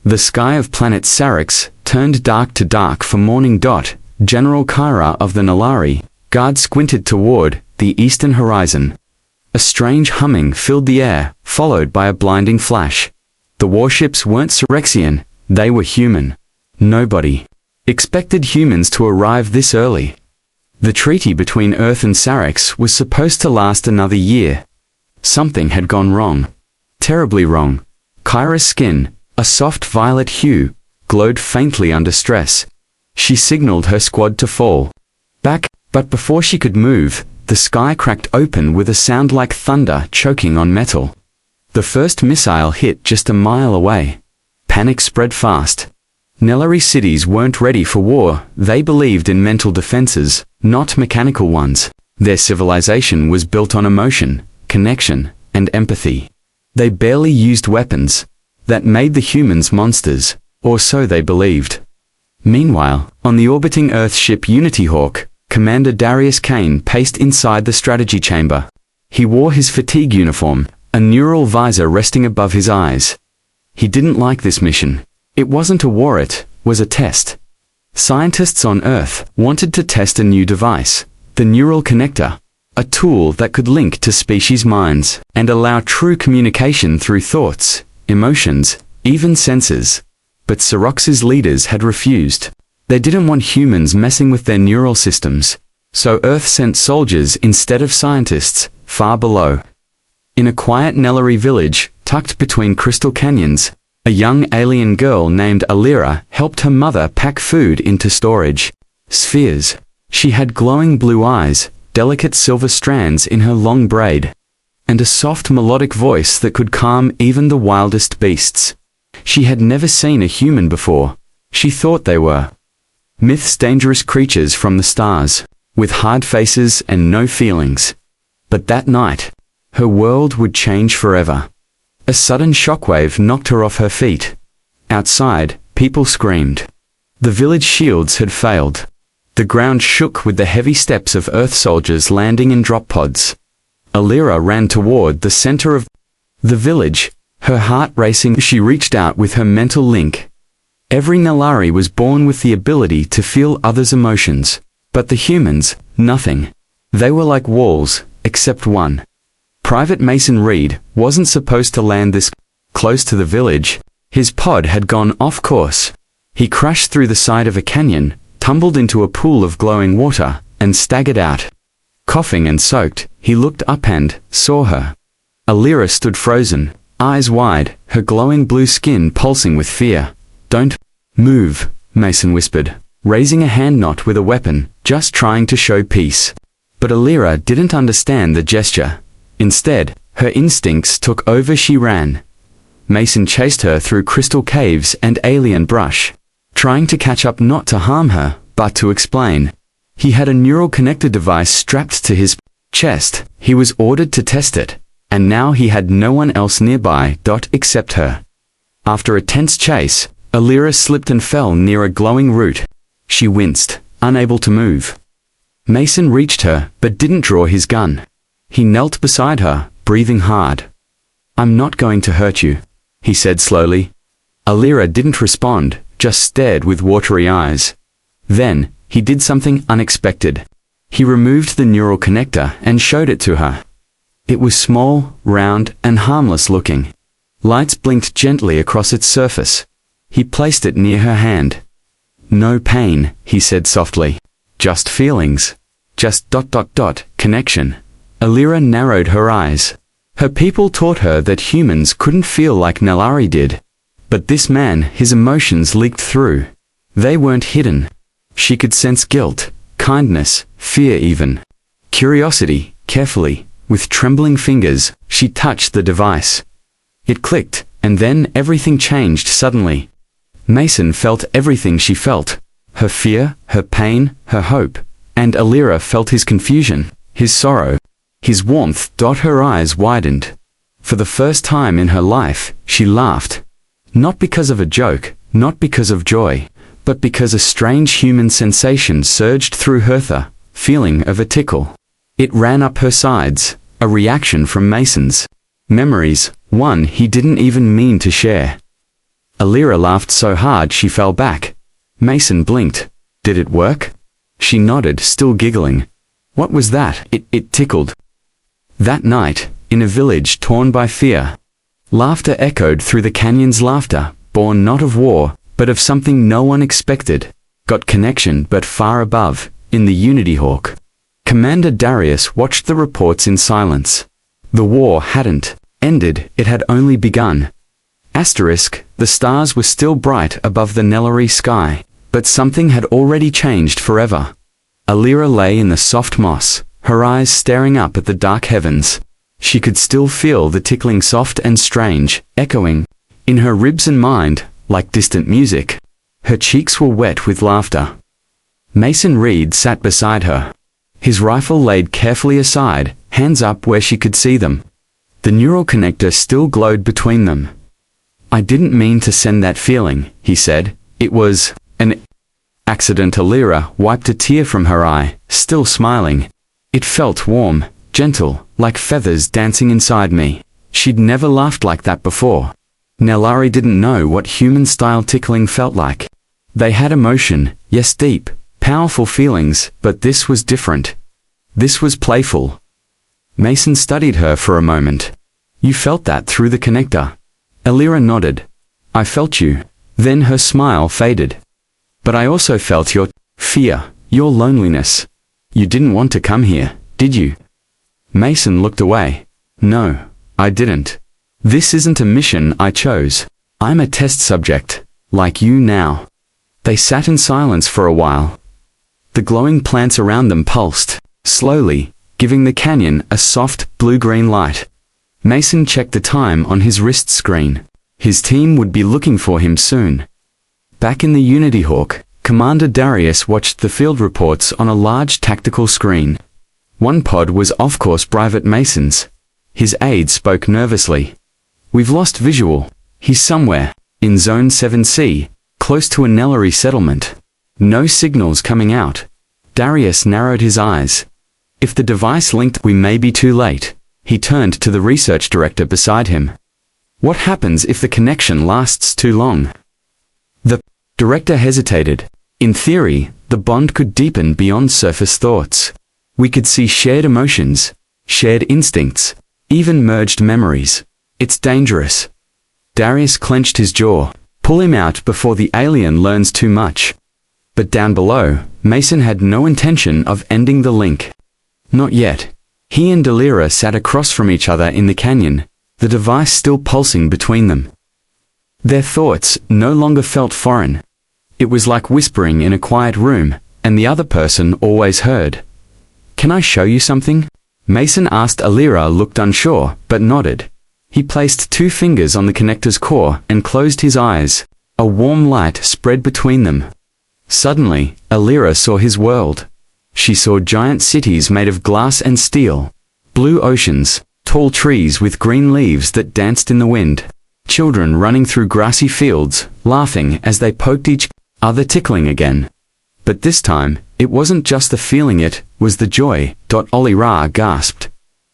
The sky of planet Sarex turned dark to dark for morning. General Kyra of the Nalari Guard squinted toward the eastern horizon. A strange humming filled the air, followed by a blinding flash. The warships weren't Sarexian, they were human. Nobody expected humans to arrive this early. The treaty between Earth and Sarex was supposed to last another year. Something had gone wrong. Terribly wrong. Kyra's skin, a soft violet hue, glowed faintly under stress. She signaled her squad to fall back, but before she could move, the sky cracked open with a sound like thunder choking on metal. The first missile hit just a mile away. Panic spread fast. Nellari cities weren't ready for war. They believed in mental defenses, not mechanical ones. Their civilization was built on emotion, connection, and empathy. They barely used weapons. That made the humans monsters, or so they believed. Meanwhile, on the orbiting Earth ship Unityhawk, Commander Darius Kane paced inside the strategy chamber. He wore his fatigue uniform, a neural visor resting above his eyes. He didn't like this mission. It wasn't a war, it was a test. Scientists on Earth wanted to test a new device, the neural connector, a tool that could link to species' minds and allow true communication through thoughts, emotions, even senses. But Sarox's leaders had refused. They didn't want humans messing with their neural systems, so Earth sent soldiers instead of scientists, far below. In a quiet Nellari village, tucked between crystal canyons, a young alien girl named Alira helped her mother pack food into storage spheres. She had glowing blue eyes, delicate silver strands in her long braid, and a soft melodic voice that could calm even the wildest beasts. She had never seen a human before. She thought they were myths, dangerous creatures from the stars, with hard faces and no feelings. But that night, her world would change forever. A sudden shockwave knocked her off her feet. Outside, people screamed. The village shields had failed. The ground shook with the heavy steps of Earth soldiers landing in drop pods. Alira ran toward the center of the village, her heart racing as she reached out with her mental link. Every Nellari was born with the ability to feel others' emotions, but the humans, nothing. They were like walls, except one. Private Mason Reed wasn't supposed to land this close to the village. His pod had gone off course. He crashed through the side of a canyon, tumbled into a pool of glowing water, and staggered out. Coughing and soaked, he looked up and saw her. Alira stood frozen, eyes wide, her glowing blue skin pulsing with fear. "Don't move," Mason whispered, raising a hand not with a weapon, just trying to show peace. But Alira didn't understand the gesture. Instead, her instincts took over. She ran. Mason chased her through crystal caves and alien brush, trying to catch up, not to harm her, but to explain. He had a neural connector device strapped to his chest. He was ordered to test it, and now he had no one else nearby except her. After a tense chase, Alira slipped and fell near a glowing root. She winced, unable to move. Mason reached her, but didn't draw his gun. He knelt beside her, breathing hard. "I'm not going to hurt you," he said slowly. Alira didn't respond, just stared with watery eyes. Then, he did something unexpected. He removed the neural connector and showed it to her. It was small, round, and harmless looking. Lights blinked gently across its surface. He placed it near her hand. "No pain," he said softly. "Just feelings. Just connection." Alira narrowed her eyes. Her people taught her that humans couldn't feel like Nellari did. But this man, his emotions leaked through. They weren't hidden. She could sense guilt, kindness, fear even. Curiosity. Carefully, with trembling fingers, she touched the device. It clicked, and then everything changed suddenly. Mason felt everything she felt. Her fear, her pain, her hope. And Alira felt his confusion, his sorrow, his warmth. Her eyes widened. For the first time in her life, she laughed. Not because of a joke, not because of joy, but because a strange human sensation surged through her, the feeling of a tickle. It ran up her sides, a reaction from Mason's memories, one he didn't even mean to share. Alira laughed so hard she fell back. Mason blinked. Did it work? She nodded, still giggling. What was that? It tickled. That night, in a village torn by fear, laughter echoed through the canyon's laughter, born not of war, but of something no one expected. Got connection but far above, in the Unity Hawk. Commander Darius watched the reports in silence. The war hadn't ended, it had only begun. Asterisk, the stars were still bright above the Nellery sky, but something had already changed forever. Alira lay in the soft moss, her eyes staring up at the dark heavens. She could still feel the tickling soft and strange, echoing in her ribs and mind, like distant music. Her cheeks were wet with laughter. Mason Reed sat beside her. His rifle laid carefully aside, hands up where she could see them. The neural connector still glowed between them. I didn't mean to send that feeling, he said. It was an accident. Alira wiped a tear from her eye, still smiling. It felt warm, gentle, like feathers dancing inside me. She'd never laughed like that before. Nellari didn't know what human-style tickling felt like. They had emotion, yes, deep, powerful feelings, but this was different. This was playful. Mason studied her for a moment. You felt that through the connector? Alira nodded. I felt you. Then her smile faded. But I also felt your fear, your loneliness. You didn't want to come here, did you? Mason looked away. No, I didn't. This isn't a mission I chose. I'm a test subject, like you now. They sat in silence for a while. The glowing plants around them pulsed, slowly, giving the canyon a soft, blue-green light. Mason checked the time on his wrist screen. His team would be looking for him soon. Back in the Unity Hawk, Commander Darius watched the field reports on a large tactical screen. One pod was off-course Private Mason's. His aide spoke nervously. We've lost visual. He's somewhere, in Zone 7C, close to a Nellery settlement. No signals coming out. Darius narrowed his eyes. If the device linked, we may be too late. He turned to the research director beside him. What happens if the connection lasts too long? The director hesitated. In theory, the bond could deepen beyond surface thoughts. We could see shared emotions, shared instincts, even merged memories. It's dangerous. Darius clenched his jaw. Pull him out before the alien learns too much. But down below, Mason had no intention of ending the link. Not yet. He and Alira sat across from each other in the canyon, the device still pulsing between them. Their thoughts no longer felt foreign. It was like whispering in a quiet room, and the other person always heard. Can I show you something? Mason asked. Alira looked unsure, but nodded. He placed 2 fingers on the connector's core and closed his eyes. A warm light spread between them. Suddenly, Alira saw his world. She saw giant cities made of glass and steel, blue oceans, tall trees with green leaves that danced in the wind, children running through grassy fields, laughing as they poked each other, tickling again. But this time, it wasn't just the feeling, it was the joy. Alira gasped.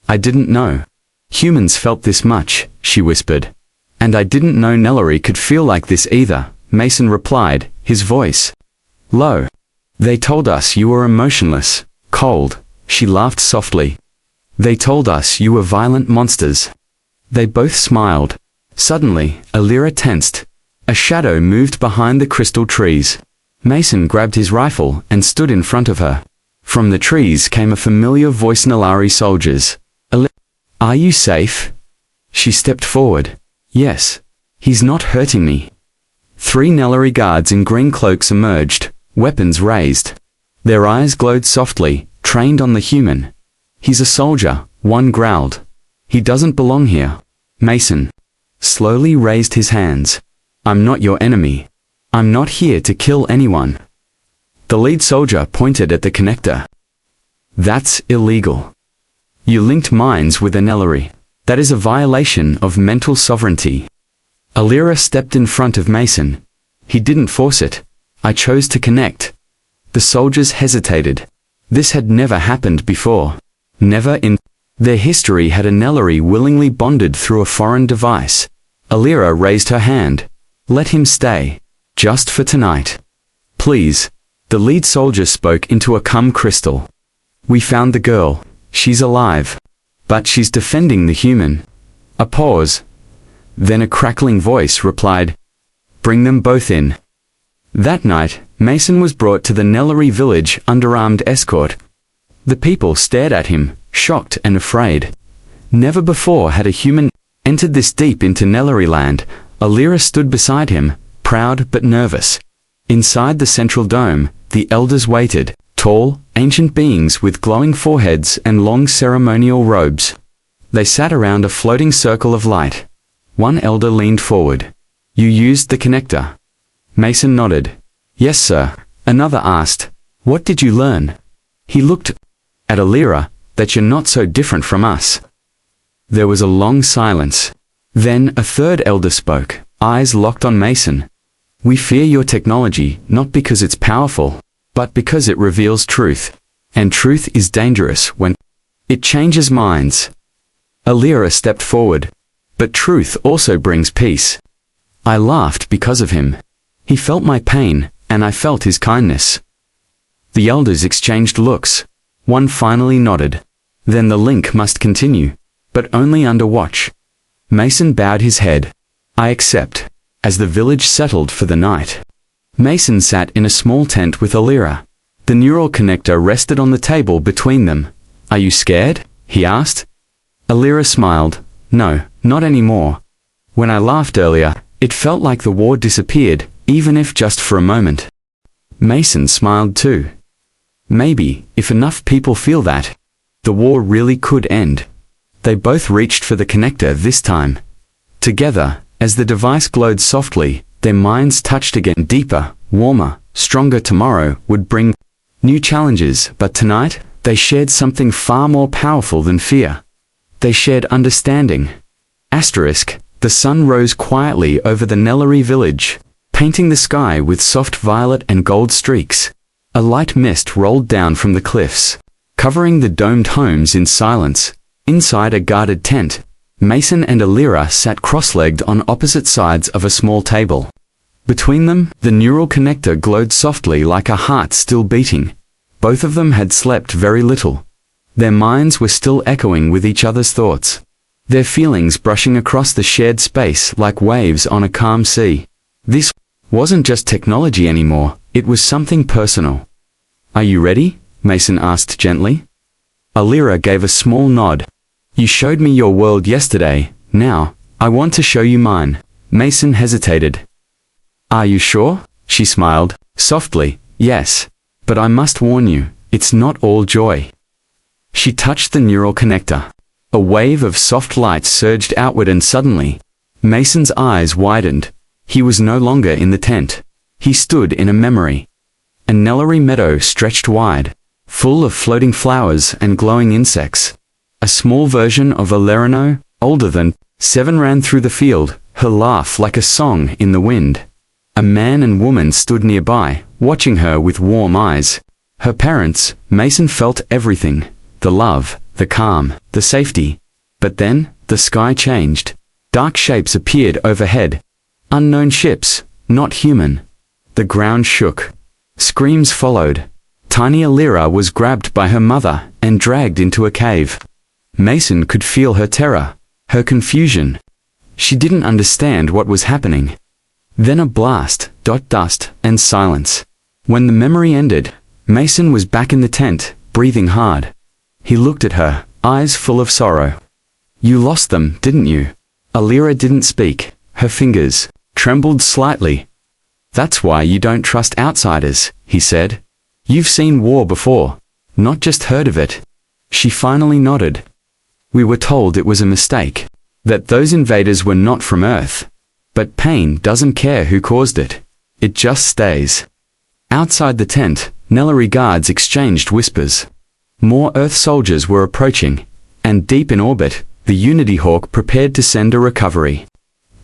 I didn't know humans felt this much, she whispered. And I didn't know Nellery could feel like this either, Mason replied, his voice low. They told us you were emotionless, cold. She laughed softly. They told us you were violent monsters. They both smiled. Suddenly, Alira tensed. A shadow moved behind the crystal trees. Mason grabbed his rifle and stood in front of her. From the trees came a familiar voice. Nellery soldiers. Are you safe? She stepped forward. Yes. He's not hurting me. 3 Nellery guards in green cloaks emerged, weapons raised. Their eyes glowed softly, trained on the human. He's a soldier, one growled. He doesn't belong here. Mason slowly raised his hands. I'm not your enemy. I'm not here to kill anyone. The lead soldier pointed at the connector. That's illegal. You linked minds with a Nellery. That is a violation of mental sovereignty. Alira stepped in front of Mason. He didn't force it. I chose to connect. The soldiers hesitated. This had never happened before. Never in their history had a Nellery willingly bonded through a foreign device. Alira raised her hand. Let him stay. Just for tonight. Please. The lead soldier spoke into a calm crystal. We found the girl. She's alive. But she's defending the human. A pause. Then a crackling voice replied, Bring them both in. That night, Mason was brought to the Nellery village under armed escort. The people stared at him, shocked and afraid. Never before had a human entered this deep into Nellery land. Alira stood beside him, proud but nervous. Inside the central dome, the elders waited, tall, ancient beings with glowing foreheads and long ceremonial robes. They sat around a floating circle of light. One elder leaned forward. You used the connector. Mason nodded. Yes, sir. Another asked, What did you learn? He looked at Alira, that you're not so different from us. There was a long silence. Then a third elder spoke, eyes locked on Mason. We fear your technology, not because it's powerful, but because it reveals truth. And truth is dangerous when it changes minds. Alira stepped forward. But truth also brings peace. I laughed because of him. He felt my pain, and I felt his kindness. The elders exchanged looks. One finally nodded. Then the link must continue, but only under watch. Mason bowed his head. I accept. As the village settled for the night, Mason sat in a small tent with Alira. The neural connector rested on the table between them. Are you scared? He asked. Alira smiled. No, not anymore. When I laughed earlier, it felt like the war disappeared, even if just for a moment. Mason smiled too. Maybe, if enough people feel that, the war really could end. They both reached for the connector this time. Together, as the device glowed softly, their minds touched again. Deeper, warmer, stronger tomorrow would bring new challenges, but tonight, they shared something far more powerful than fear. They shared understanding. The sun rose quietly over the Nellery village, painting the sky with soft violet and gold streaks. A light mist rolled down from the cliffs, covering the domed homes in silence. Inside a guarded tent, Mason and Alira sat cross-legged on opposite sides of a small table. Between them, the neural connector glowed softly like a heart still beating. Both of them had slept very little. Their minds were still echoing with each other's thoughts. Their feelings brushing across the shared space like waves on a calm sea. This wasn't just technology anymore, it was something personal. Are you ready? Mason asked gently. Alira gave a small nod. You showed me your world yesterday, now, I want to show you mine. Mason hesitated. Are you sure? She smiled, softly. Yes. But I must warn you, it's not all joy. She touched the neural connector. A wave of soft light surged outward and suddenly, Mason's eyes widened. He was no longer in the tent. He stood in a memory. A Nellery meadow stretched wide, full of floating flowers and glowing insects. A small version of Alerino, older than 7, ran through the field, her laugh like a song in the wind. A man and woman stood nearby, watching her with warm eyes. Her parents. Mason felt everything. The love, the calm, the safety. But then, the sky changed. Dark shapes appeared overhead. Unknown ships, not human. The ground shook. Screams followed. Tiny Alira was grabbed by her mother and dragged into a cave. Mason could feel her terror, her confusion. She didn't understand what was happening. Then a blast, dust, and silence. When the memory ended, Mason was back in the tent, breathing hard. He looked at her, eyes full of sorrow. You lost them, didn't you? Alira didn't speak. Her fingers trembled slightly. That's why you don't trust outsiders, he said. You've seen war before, not just heard of it. She finally nodded. We were told it was a mistake, that those invaders were not from Earth. But pain doesn't care who caused it. It just stays. Outside the tent, Nellery guards exchanged whispers. More Earth soldiers were approaching, and deep in orbit, the Unity Hawk prepared to send a recovery.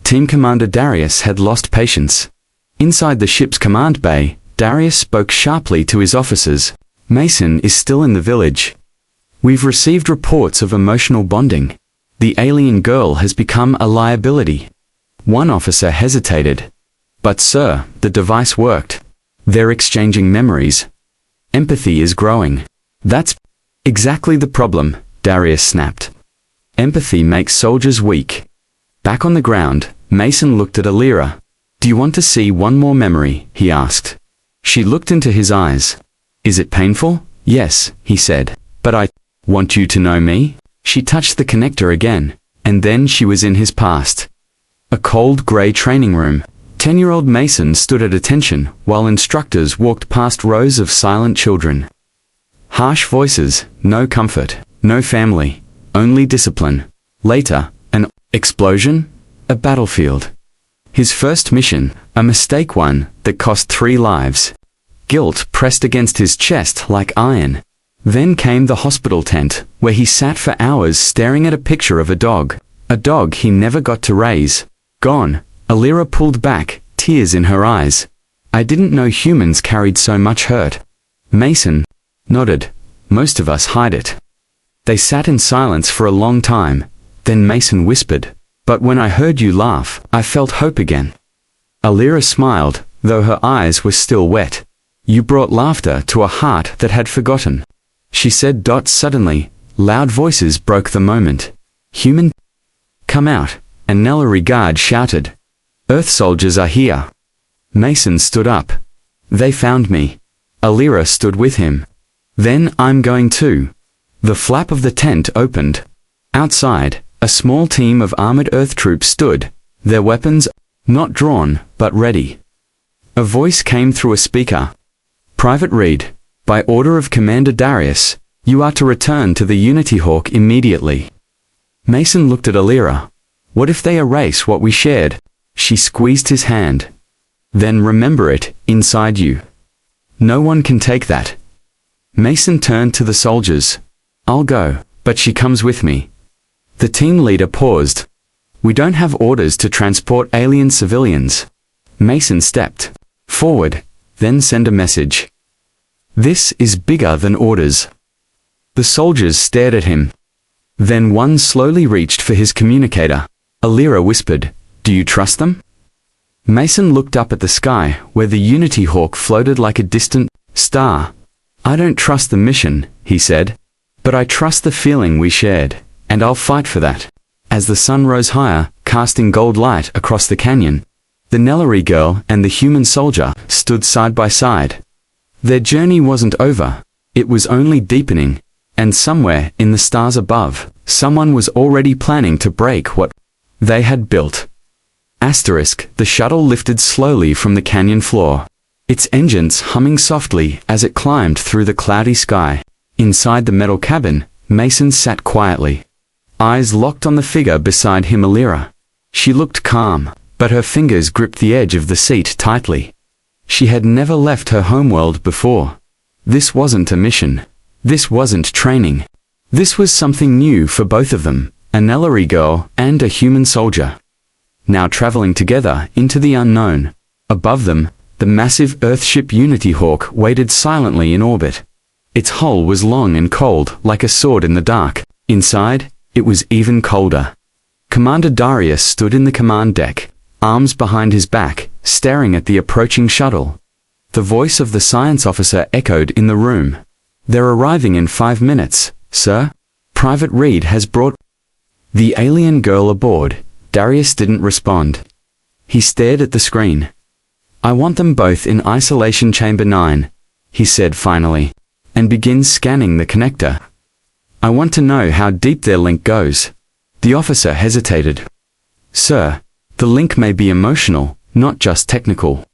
Team Commander Darius had lost patience. Inside the ship's command bay, Darius spoke sharply to his officers. Mason is still in the village. We've received reports of emotional bonding. The alien girl has become a liability. One officer hesitated. But sir, the device worked. They're exchanging memories. Empathy is growing. That's exactly the problem, Darius snapped. Empathy makes soldiers weak. Back on the ground, Mason looked at Alira. Do you want to see one more memory? He asked. She looked into his eyes. Is it painful? Yes, he said. But I want you to know me? She touched the connector again, and then she was in his past. A cold grey training room. 10-year-old Mason stood at attention while instructors walked past rows of silent children. Harsh voices, no comfort, no family, only discipline. Later, an explosion, a battlefield. His first mission, a mistake one that cost 3 lives. Guilt pressed against his chest like iron. Then came the hospital tent, where he sat for hours staring at a picture of a dog he never got to raise. Gone. Alira pulled back, tears in her eyes. I didn't know humans carried so much hurt. Mason nodded. Most of us hide it. They sat in silence for a long time. Then Mason whispered, but when I heard you laugh, I felt hope again. Alira smiled, though her eyes were still wet. You brought laughter to a heart that had forgotten. She said. Suddenly, loud voices broke the moment. Human, come out, and Nellary Guard shouted. Earth soldiers are here. Mason stood up. They found me. Alira stood with him. Then I'm going too. The flap of the tent opened. Outside, a small team of armored Earth troops stood, their weapons not drawn, but ready. A voice came through a speaker. Private Reed, by order of Commander Darius, you are to return to the Unity Hawk immediately. Mason looked at Alira. What if they erase what we shared? She squeezed his hand. Then remember it, inside you. No one can take that. Mason turned to the soldiers. I'll go, but she comes with me. The team leader paused. We don't have orders to transport alien civilians. Mason stepped forward, then send a message. This is bigger than orders. The soldiers stared at him. Then one slowly reached for his communicator. Alira whispered, do you trust them? Mason looked up at the sky, where the Unity Hawk floated like a distant star. I don't trust the mission, he said. But I trust the feeling we shared, and I'll fight for that. As the sun rose higher, casting gold light across the canyon, the Nellary girl and the human soldier stood side by side. Their journey wasn't over. It was only deepening. And somewhere in the stars above, someone was already planning to break what they had built. Asterisk, the shuttle lifted slowly from the canyon floor, its engines humming softly as it climbed through the cloudy sky. Inside the metal cabin, Mason sat quietly, eyes locked on the figure beside him. Alira. She looked calm, but her fingers gripped the edge of the seat tightly. She had never left her homeworld before. This wasn't a mission. This wasn't training. This was something new for both of them, a Nellary girl and a human soldier. Now traveling together into the unknown. Above them, the massive Earthship Unity Hawk waited silently in orbit. Its hull was long and cold, like a sword in the dark. Inside, it was even colder. Commander Darius stood in the command deck, arms behind his back, staring at the approaching shuttle. The voice of the science officer echoed in the room. They're arriving in 5 minutes, sir. Private Reed has brought the alien girl aboard. Darius didn't respond. He stared at the screen. I want them both in isolation chamber 9, he said finally, and began scanning the connector. I want to know how deep their link goes. The officer hesitated. Sir, the link may be emotional, not just technical.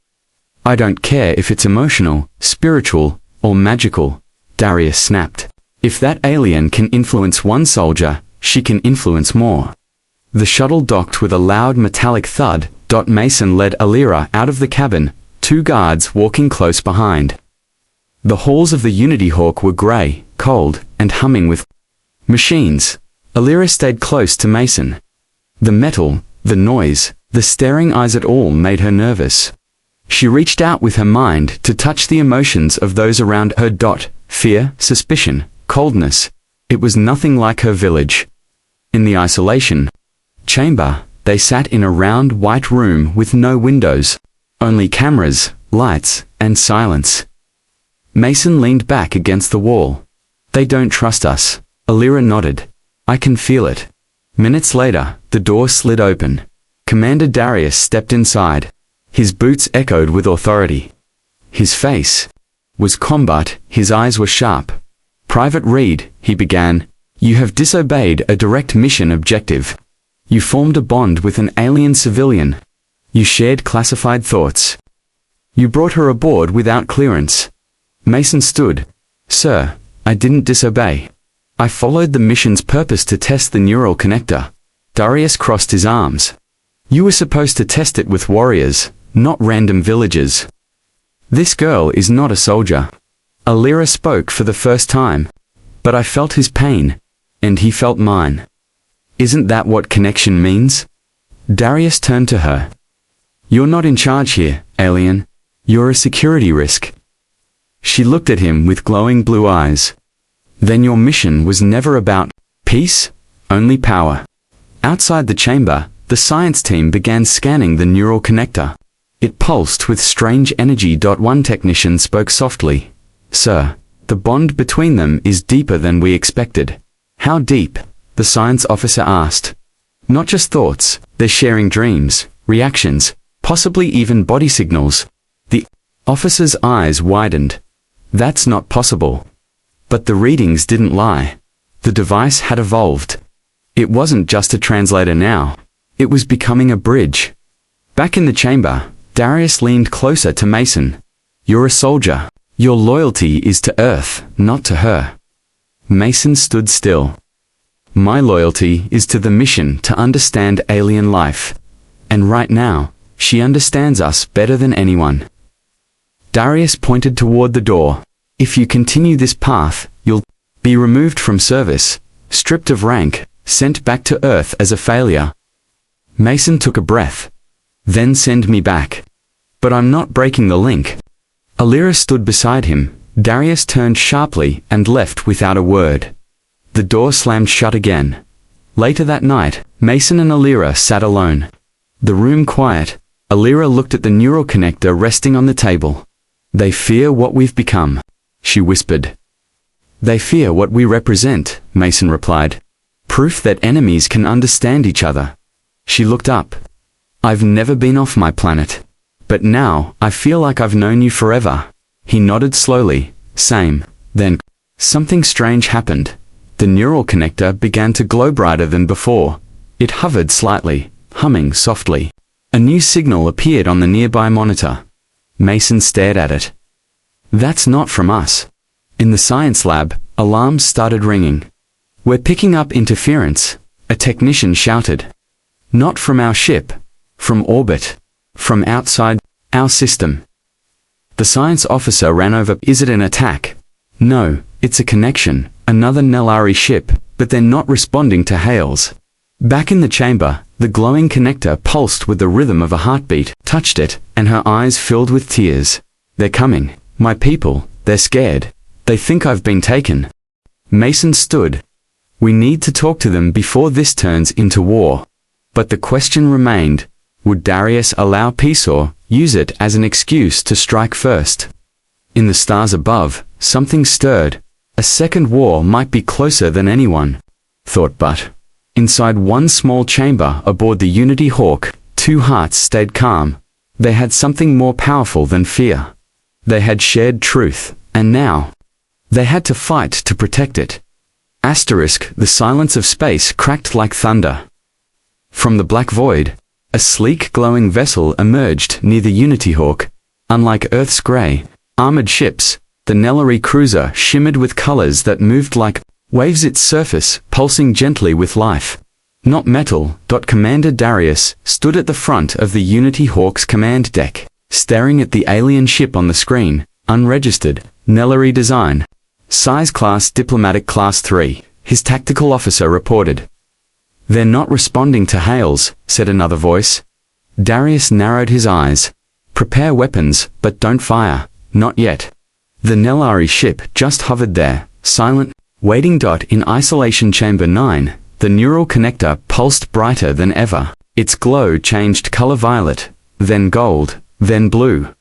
I don't care if it's emotional, spiritual, or magical, Darius snapped. If that alien can influence one soldier, she can influence more. The shuttle docked with a loud metallic thud. Mason led Alira out of the cabin, 2 guards walking close behind. The halls of the Unity Hawk were grey, cold, and humming with machines. Alira stayed close to Mason. The metal, the noise, the staring eyes, it all made her nervous. She reached out with her mind to touch the emotions of those around her. Fear, suspicion, coldness. It was nothing like her village. In the isolation chamber, they sat in a round white room with no windows, Only cameras, lights, and silence. Mason leaned back against the wall. They don't trust us. Alira nodded. I can feel it. Minutes later, the door slid open. Commander Darius stepped inside. His boots echoed with authority. His face was combat, his eyes were sharp. Private Reed, he began, you have disobeyed a direct mission objective. You formed a bond with an alien civilian. You shared classified thoughts. You brought her aboard without clearance. Mason stood. Sir, I didn't disobey. I followed the mission's purpose to test the neural connector. Darius crossed his arms. You were supposed to test it with warriors, not random villagers. This girl is not a soldier. Alira spoke for the first time. But I felt his pain, and he felt mine. Isn't that what connection means? Darius turned to her. You're not in charge here, alien. You're a security risk. She looked at him with glowing blue eyes. Then your mission was never about peace, only power. Outside the chamber, the science team began scanning the neural connector. It pulsed with strange energy. One technician spoke softly. Sir, the bond between them is deeper than we expected. How deep? The science officer asked. Not just thoughts, they're sharing dreams, reactions, possibly even body signals. The officer's eyes widened. That's not possible. But the readings didn't lie. The device had evolved. It wasn't just a translator now. It was becoming a bridge. Back in the chamber, Darius leaned closer to Mason. You're a soldier. Your loyalty is to Earth, not to her. Mason stood still. My loyalty is to the mission to understand alien life. And right now, she understands us better than anyone. Darius pointed toward the door. If you continue this path, you'll be removed from service, stripped of rank, sent back to Earth as a failure. Mason took a breath. Then send me back. But I'm not breaking the link. Alira stood beside him. Darius turned sharply and left without a word. The door slammed shut again. Later that night, Mason and Alira sat alone. The room quiet. Alira looked at the neural connector resting on the table. They fear what we've become, she whispered. They fear what we represent, Mason replied. Proof that enemies can understand each other. She looked up. I've never been off my planet. But now, I feel like I've known you forever. He nodded slowly. Same. Then, something strange happened. The neural connector began to glow brighter than before. It hovered slightly, humming softly. A new signal appeared on the nearby monitor. Mason stared at it. That's not from us. In the science lab, alarms started ringing. We're picking up interference, a technician shouted. Not from our ship. From orbit. From outside our system. The science officer ran over. Is it an attack? No, it's a connection, another Nellari ship, but they're not responding to hails. Back in the chamber, the glowing connector pulsed with the rhythm of a heartbeat, touched it, and her eyes filled with tears. They're coming. My people, they're scared. They think I've been taken. Mason stood. We need to talk to them before this turns into war. But the question remained, would Darius allow peace or use it as an excuse to strike first? In the stars above, something stirred. A second war might be closer than anyone thought, but inside one small chamber aboard the Unity Hawk, two hearts stayed calm. They had something more powerful than fear. They had shared truth, and now they had to fight to protect it. Asterisk, the silence of space cracked like thunder. From the black void, a sleek glowing vessel emerged near the Unity Hawk. Unlike Earth's grey, armored ships, the Nellari cruiser shimmered with colors that moved like waves, its surface pulsing gently with life. Not metal. Commander Darius stood at the front of the Unity Hawk's command deck, staring at the alien ship on the screen. Unregistered, Nellari design. Size class diplomatic class 3, his tactical officer reported. They're not responding to hails, said another voice. Darius narrowed his eyes. Prepare weapons, but don't fire. Not yet. The Nellari ship just hovered there, silent, waiting. In isolation chamber 9, the neural connector pulsed brighter than ever. Its glow changed color: violet, then gold, then blue.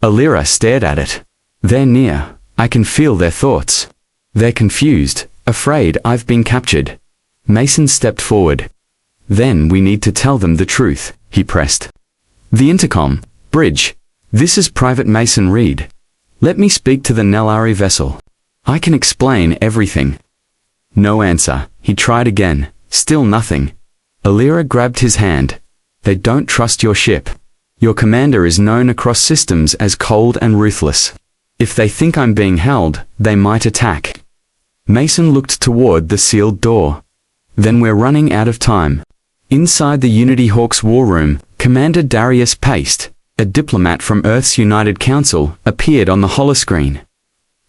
Alira stared at it. They're near. I can feel their thoughts. They're confused, afraid I've been captured. Mason stepped forward. Then we need to tell them the truth, he pressed. The intercom. Bridge. This is Private Mason Reed. Let me speak to the Nellari vessel. I can explain everything. No answer. He tried again. Still nothing. Alira grabbed his hand. They don't trust your ship. Your commander is known across systems as cold and ruthless. If they think I'm being held, they might attack. Mason looked toward the sealed door. Then we're running out of time. Inside the Unity Hawk's war room, Commander Darius Paste, a diplomat from Earth's United Council, appeared on the holoscreen.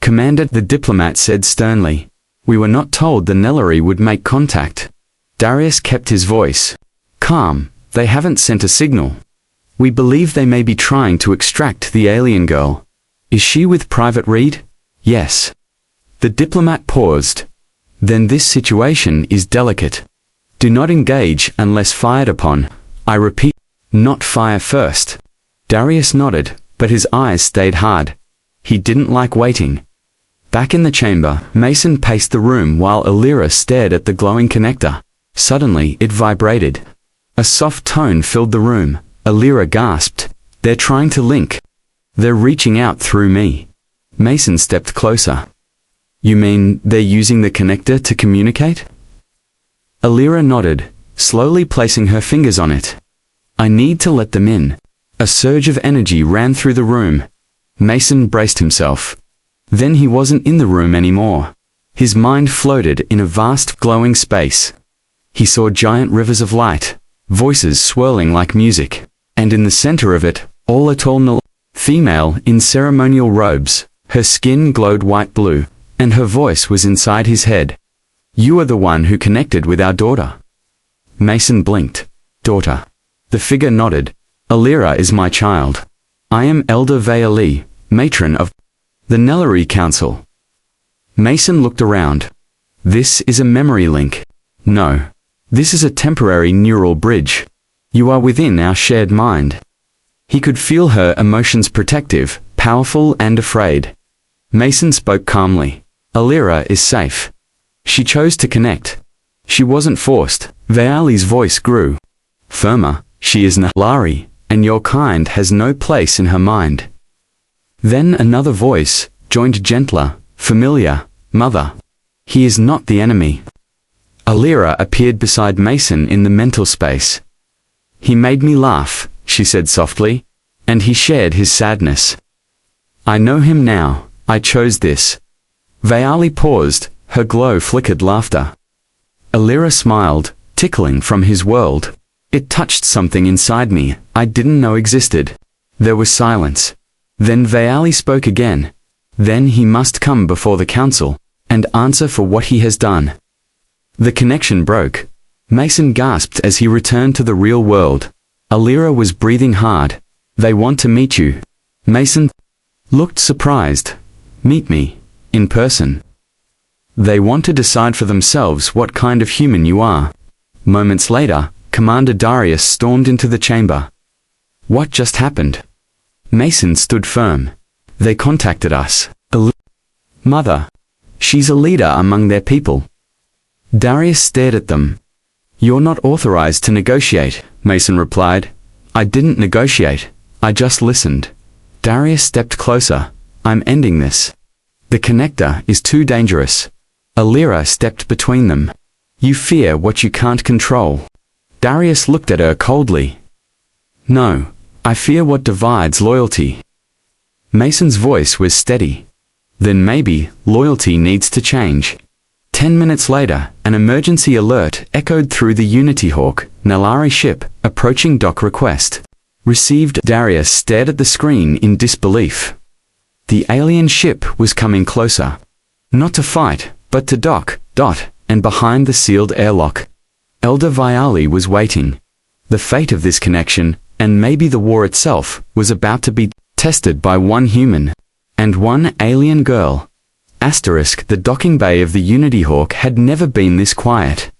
Commander, the diplomat said sternly. We were not told the Nellari would make contact. Darius kept his voice calm. They haven't sent a signal. We believe they may be trying to extract the alien girl. Is she with Private Reed? Yes. The diplomat paused. Then this situation is delicate. Do not engage unless fired upon. I repeat, not fire first. Darius nodded, but his eyes stayed hard. He didn't like waiting. Back in the chamber, Mason paced the room while Alira stared at the glowing connector. Suddenly, it vibrated. A soft tone filled the room. Alira gasped. They're trying to link. They're reaching out through me. Mason stepped closer. You mean they're using the connector to communicate? Alira nodded, slowly placing her fingers on it. I need to let them in. A surge of energy ran through the room. Mason braced himself. Then he wasn't in the room anymore. His mind floated in a vast glowing space. He saw giant rivers of light, voices swirling like music, and in the center of it, all a tall female in ceremonial robes. Her skin glowed white blue, and her voice was inside his head. You are the one who connected with our daughter. Mason blinked. Daughter. The figure nodded. Alira is my child. I am Elder Vaali, matron of the Nellari Council. Mason looked around. This is a memory link. No. This is a temporary neural bridge. You are within our shared mind. He could feel her emotions, protective, powerful and afraid. Mason spoke calmly. Alira is safe. She chose to connect. She wasn't forced. Vaali's voice grew firmer. She is Nellari, and your kind has no place in her mind. Then another voice joined, gentler, familiar. Mother. He is not the enemy. Alira appeared beside Mason in the mental space. He made me laugh, she said softly, and he shared his sadness. I know him now. I chose this. Vaali paused, her glow flickered laughter. Alira smiled, tickling from his world. It touched something inside me I didn't know existed. There was silence. Then Vaali spoke again. Then he must come before the council and answer for what he has done. The connection broke. Mason gasped as he returned to the real world. Alira was breathing hard. They want to meet you. Mason looked surprised. Meet me. In person. They want to decide for themselves what kind of human you are. Moments later, Commander Darius stormed into the chamber. What just happened? Mason stood firm. They contacted us. Mother. She's a leader among their people. Darius stared at them. You're not authorized to negotiate, Mason replied. I didn't negotiate. I just listened. Darius stepped closer. I'm ending this. The connector is too dangerous. Alira stepped between them. You fear what you can't control. Darius looked at her coldly. No, I fear what divides loyalty. Mason's voice was steady. Then maybe loyalty needs to change. 10 minutes later, an emergency alert echoed through the Unity Hawk, Nellari ship, approaching dock request. Received. Darius stared at the screen in disbelief. The alien ship was coming closer. Not to fight, but to dock, and behind the sealed airlock. Elder Vaali was waiting. The fate of this connection, and maybe the war itself, was about to be tested by one human and one alien girl. Asterisk. The docking bay of the Unity Hawk had never been this quiet.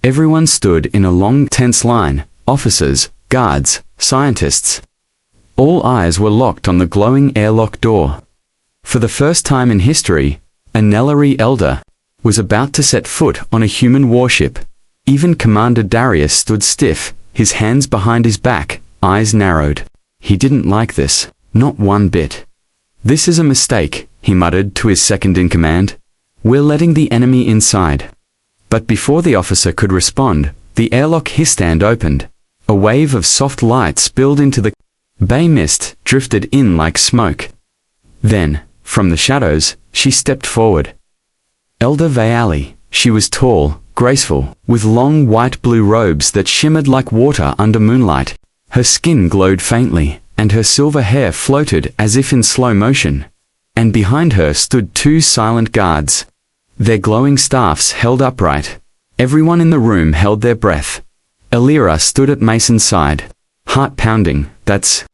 Everyone stood in a long, tense line. Officers, guards, scientists. All eyes were locked on the glowing airlock door. For the first time in history, a Nellari Elder was about to set foot on a human warship. Even Commander Darius stood stiff, his hands behind his back, eyes narrowed. He didn't like this, not one bit. "This is a mistake," he muttered to his second-in-command. "We're letting the enemy inside." But before the officer could respond, the airlock hissstand opened. A wave of soft light spilled into the bay. Mist drifted in like smoke. Then, from the shadows, she stepped forward. Elder Veali. She was tall, graceful, with long white-blue robes that shimmered like water under moonlight. Her skin glowed faintly, and her silver hair floated as if in slow motion. And behind her stood two silent guards. Their glowing staffs held upright. Everyone in the room held their breath. Alira stood at Mason's side, heart pounding. "That's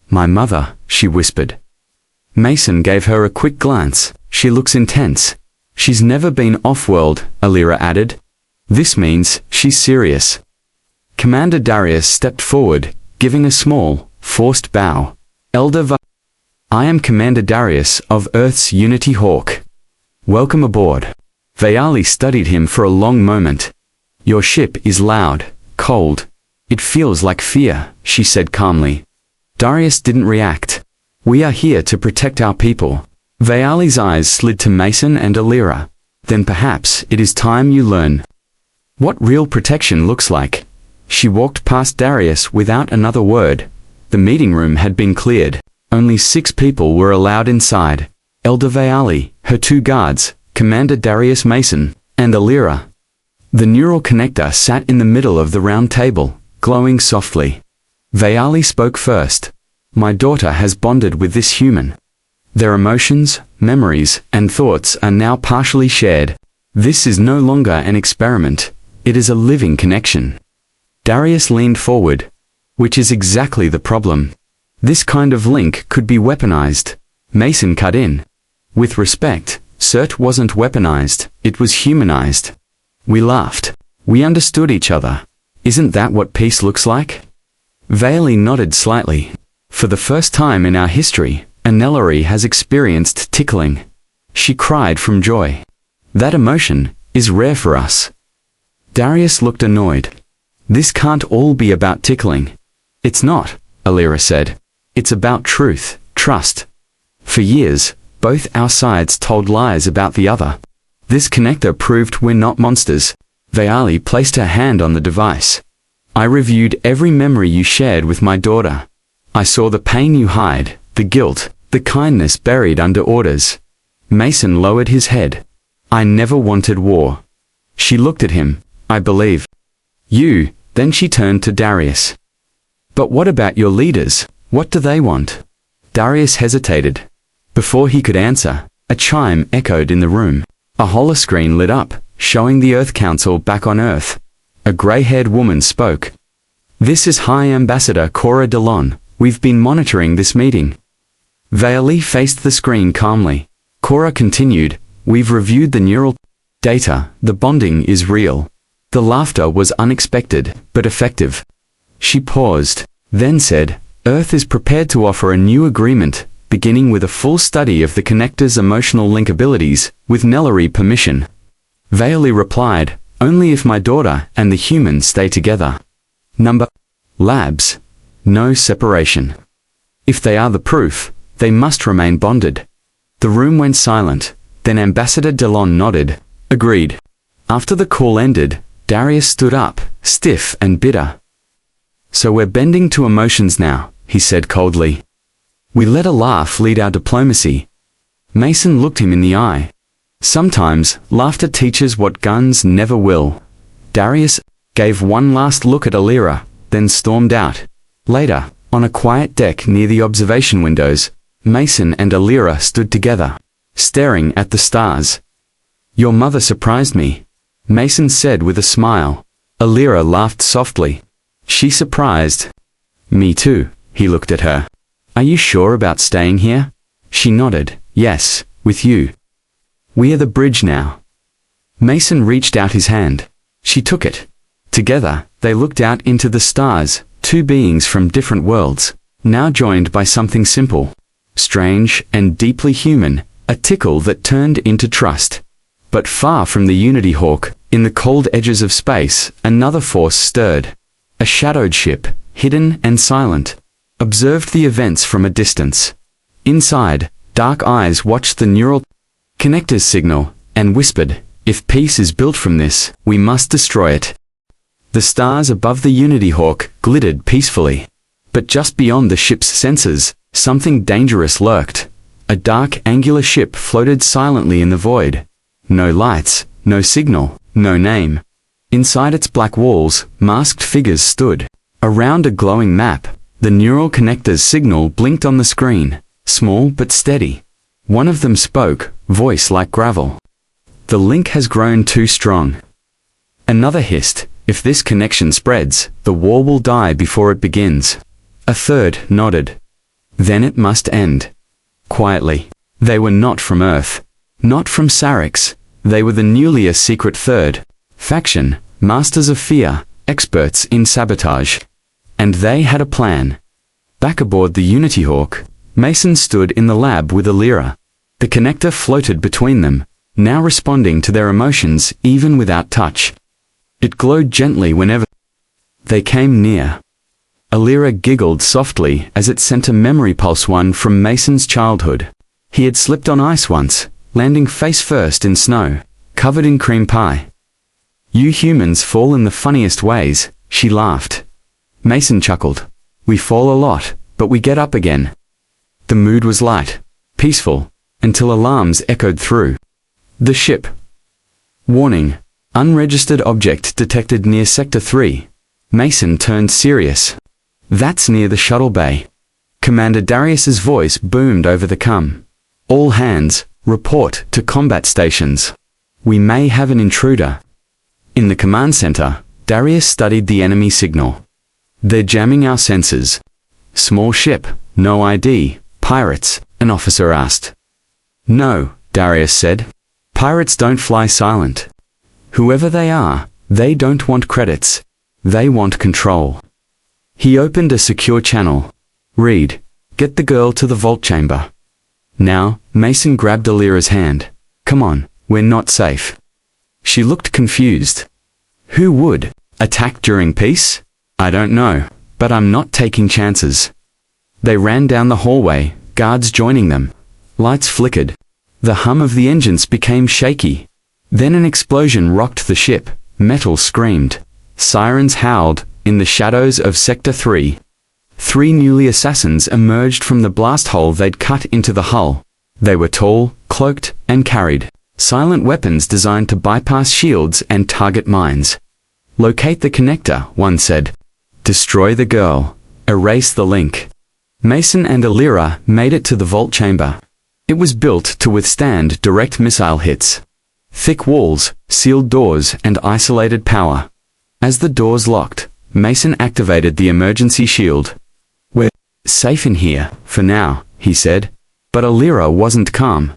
my mother," she whispered. Mason gave her a quick glance. "She looks intense." "She's never been off-world," Alira added. "This means she's serious." Commander Darius stepped forward, giving a small, forced bow. "I am Commander Darius of Earth's Unity Hawk. Welcome aboard." Veali studied him for a long moment. "Your ship is loud, cold. It feels like fear," she said calmly. Darius didn't react. "We are here to protect our people." Veali's eyes slid to Mason and Alira. "Then perhaps it is time you learn what real protection looks like." She walked past Darius without another word. The meeting room had been cleared. Only 6 people were allowed inside. Elder Veali, her 2 guards, Commander Darius Mason, and Alira. The neural connector sat in the middle of the round table, glowing softly. Veali spoke first. "My daughter has bonded with this human. Their emotions, memories, and thoughts are now partially shared. This is no longer an experiment. It is a living connection." Darius leaned forward. "Which is exactly the problem. This kind of link could be weaponized." Mason cut in. "With respect, CERT wasn't weaponized, it was humanized." We laughed. We understood each other. "Isn't that what peace looks like?" Veali nodded slightly. "For the first time in our history, a Nellari has experienced tickling." She cried from joy. "That emotion is rare for us." Darius looked annoyed. "This can't all be about tickling." "It's not," Alira said. "It's about truth, trust." For years, both our sides told lies about the other. This connector proved we're not monsters. Veali placed her hand on the device. "I reviewed every memory you shared with my daughter. I saw the pain you hide, the guilt, the kindness buried under orders." Mason lowered his head. "I never wanted war." She looked at him. "I believe you." Then she turned to Darius. "But what about your leaders? What do they want?" Darius hesitated. Before he could answer, a chime echoed in the room. A holoscreen lit up, showing the Earth Council back on Earth. A gray-haired woman spoke. "This is High Ambassador Cora Delon. We've been monitoring this meeting." Veali faced the screen calmly. Cora continued, "We've reviewed the neural data. The bonding is real." The laughter was unexpected, but effective. She paused, then said, "Earth is prepared to offer a new agreement, beginning with a full study of the connector's emotional link abilities, with Nellari permission." Veali replied, "Only if my daughter and the human stay together. Number labs. No separation. If they are the proof, they must remain bonded." The room went silent. Then Ambassador Delon nodded. "Agreed." After the call ended, Darius stood up, stiff and bitter. "So we're bending to emotions now," he said coldly. "We let a laugh lead our diplomacy." Mason looked him in the eye. "Sometimes, laughter teaches what guns never will." Darius gave one last look at Alira, then stormed out. Later, on a quiet deck near the observation windows, Mason and Alira stood together, staring at the stars. "Your mother surprised me," Mason said with a smile. Alira laughed softly. "She surprised me too." He looked at her. "Are you sure about staying here?" She nodded. "Yes, with you. We are the bridge now." Mason reached out his hand. She took it. Together, they looked out into the stars, 2 beings from different worlds. now joined by something simple, strange, and deeply human, a tickle that turned into trust. But far from the Unity Hawk, in the cold edges of space, another force stirred. A shadowed ship, hidden and silent, observed the events from a distance. Inside, dark eyes watched the neural connector's signal, and whispered, "If peace is built from this, we must destroy it." The stars above the Unity Hawk glittered peacefully. But just beyond the ship's sensors, something dangerous lurked. A dark, angular ship floated silently in the void. No lights, no signal, no name. Inside its black walls, masked figures stood. Around a glowing map, the neural connector's signal blinked on the screen, small but steady. One of them spoke, voice like gravel. "The link has grown too strong." Another hissed, "If this connection spreads, the war will die before it begins." A third nodded. "Then it must end." Quietly. They were not from Earth. Not from Sarix. They were the newly a secret third faction, masters of fear, experts in sabotage. And they had a plan. Back aboard the Unity Hawk, Mason stood in the lab with Alira. The connector floated between them, now responding to their emotions even without touch. It glowed gently whenever they came near. Alira giggled softly as it sent a memory pulse, one from Mason's childhood. He had slipped on ice once, landing face first in snow, covered in cream pie. "You humans fall in the funniest ways," she laughed. Mason chuckled. "We fall a lot, but we get up again." The mood was light, peaceful, until alarms echoed through the ship. "Warning. Unregistered object detected near Sector 3. Mason turned serious. "That's near the shuttle bay." Commander Darius's voice boomed over the com. "All hands, report to combat stations. We may have an intruder." In the command center, Darius studied the enemy signal. "They're jamming our sensors." "Small ship, no ID, pirates?" an officer asked. "No," Darius said. "Pirates don't fly silent. Whoever they are, they don't want credits. They want control." He opened a secure channel. "Reed, get the girl to the vault chamber." Now, Mason grabbed Alira's hand. "Come on, we're not safe." She looked confused. "Who would? Attack during peace? I don't know, but I'm not taking chances." They ran down the hallway, guards joining them. Lights flickered. The hum of the engines became shaky. Then an explosion rocked the ship. Metal screamed. Sirens howled. In the shadows of Sector 3, 3 newly assassins emerged from the blast hole they'd cut into the hull. They were tall, cloaked, and carried silent weapons designed to bypass shields and target mines. "Locate the connector," one said. "Destroy the girl. Erase the link." Mason and Alira made it to the vault chamber. It was built to withstand direct missile hits. Thick walls, sealed doors, and isolated power. As the doors locked, Mason activated the emergency shield. "We're safe in here, for now," he said. But Alira wasn't calm.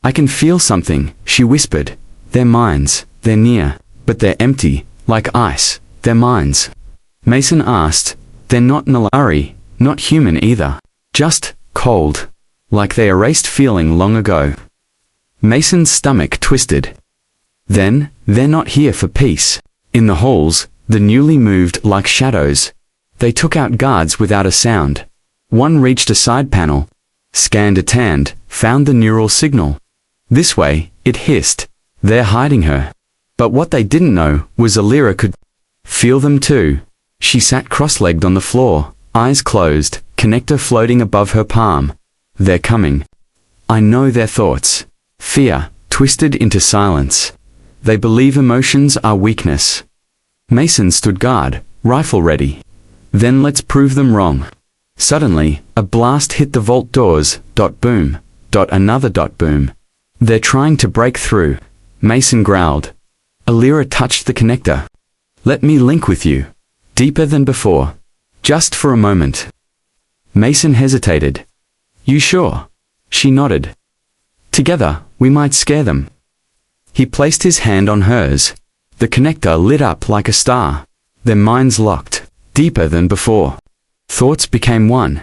"I can feel something," she whispered. "They're mines. They're near. But they're empty, like ice. They're mines." Mason asked, "They're not Nalari, not human either. Just cold. Like they erased feeling long ago." Mason's stomach twisted. "Then, they're not here for peace." In the halls, the newly moved like shadows. They took out guards without a sound. One reached a side panel, scanned a hand, found the neural signal. "This way," it hissed. "They're hiding her." But what they didn't know was Alira could feel them too. She sat cross-legged on the floor, eyes closed, connector floating above her palm. "They're coming. I know their thoughts. Fear, twisted into silence. They believe emotions are weakness." Mason stood guard, rifle ready. "Then let's prove them wrong." Suddenly, a blast hit the vault doors. Dot boom. Dot another dot boom. "They're trying to break through." Mason growled. Alira touched the connector. "Let me link with you." Deeper than before. "Just for a moment." Mason hesitated. "You sure?" She nodded. "Together, we might scare them." He placed his hand on hers. The connector lit up like a star. Their minds locked, deeper than before. Thoughts became one.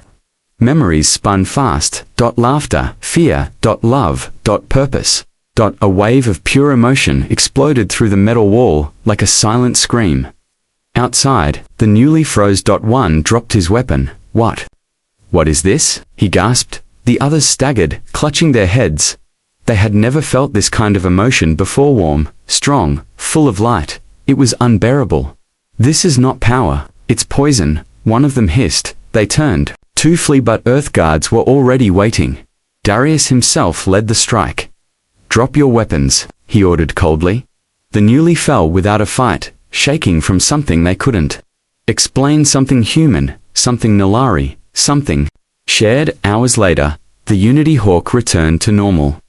Memories spun fast. Laughter, fear, love, purpose. A wave of pure emotion exploded through the metal wall, like a silent scream. Outside, the newly froze one dropped his weapon. What? What is this? He gasped. The others staggered, clutching their heads. They had never felt this kind of emotion before. Warm, strong, full of light. It was unbearable. This is not power, it's poison, one of them hissed. They turned to flee, but Earth guards were already waiting. Darius himself led the strike. Drop your weapons, he ordered coldly. The newly fell without a fight, shaking from something they couldn't explain, something human, something Nalari, something shared. Hours later, the Unity Hawk returned to normal.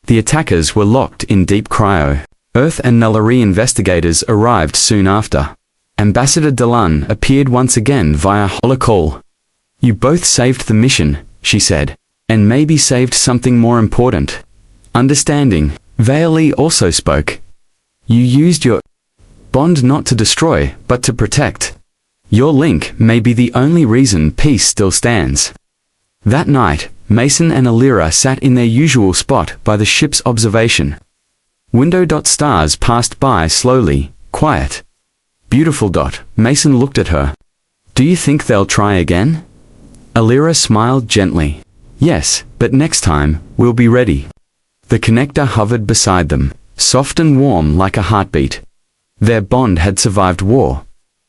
The attackers were locked in deep cryo. Earth and Nalari investigators arrived soon after. Ambassador Delan appeared once again via holocall. You both saved the mission, she said, and maybe saved something more important. Understanding. Vaeli also spoke. You used your bond not to destroy, but to protect. Your link may be the only reason peace still stands. That night, Mason and Alira sat in their usual spot by the ship's observation. Window. Stars passed by slowly, quiet. Beautiful. Mason looked at her. Do you think they'll try again? Alira smiled gently. Yes, but next time, we'll be ready. The connector hovered beside them, soft and warm like a heartbeat. Their bond had survived war.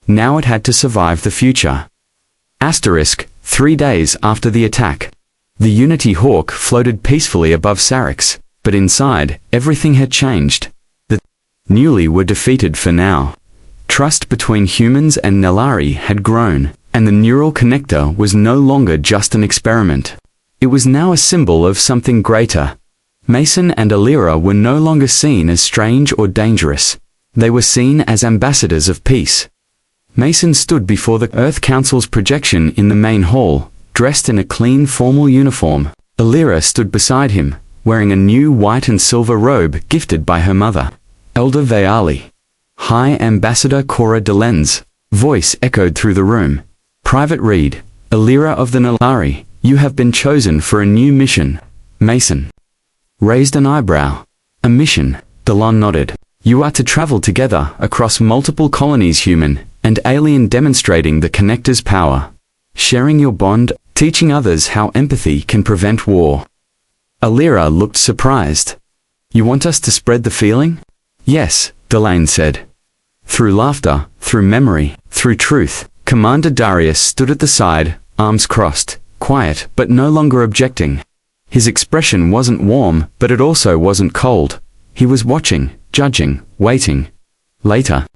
Now it had to survive the future. 3 days after the attack. The Unity Hawk floated peacefully above Sarix, but inside, everything had changed. The newly were defeated for now. Trust between humans and Nalari had grown, and the neural connector was no longer just an experiment. It was now a symbol of something greater. Mason and Alira were no longer seen as strange or dangerous. They were seen as ambassadors of peace. Mason stood before the Earth Council's projection in the main hall, dressed in a clean formal uniform. Alira stood beside him, wearing a new white and silver robe gifted by her mother. Elder Vaeli. High Ambassador Cora Delen's voice echoed through the room. Private Reed, Alira of the Nalari, you have been chosen for a new mission. Mason raised an eyebrow. A mission, Delan nodded. You are to travel together across multiple colonies, human and alien, demonstrating the connector's power. Sharing your bond, teaching others how empathy can prevent war. Alira looked surprised. You want us to spread the feeling? Yes, Delan said. Through laughter, through memory, through truth. Commander Darius stood at the side, arms crossed, quiet but no longer objecting. His expression wasn't warm, but it also wasn't cold. He was watching, judging, waiting. Later,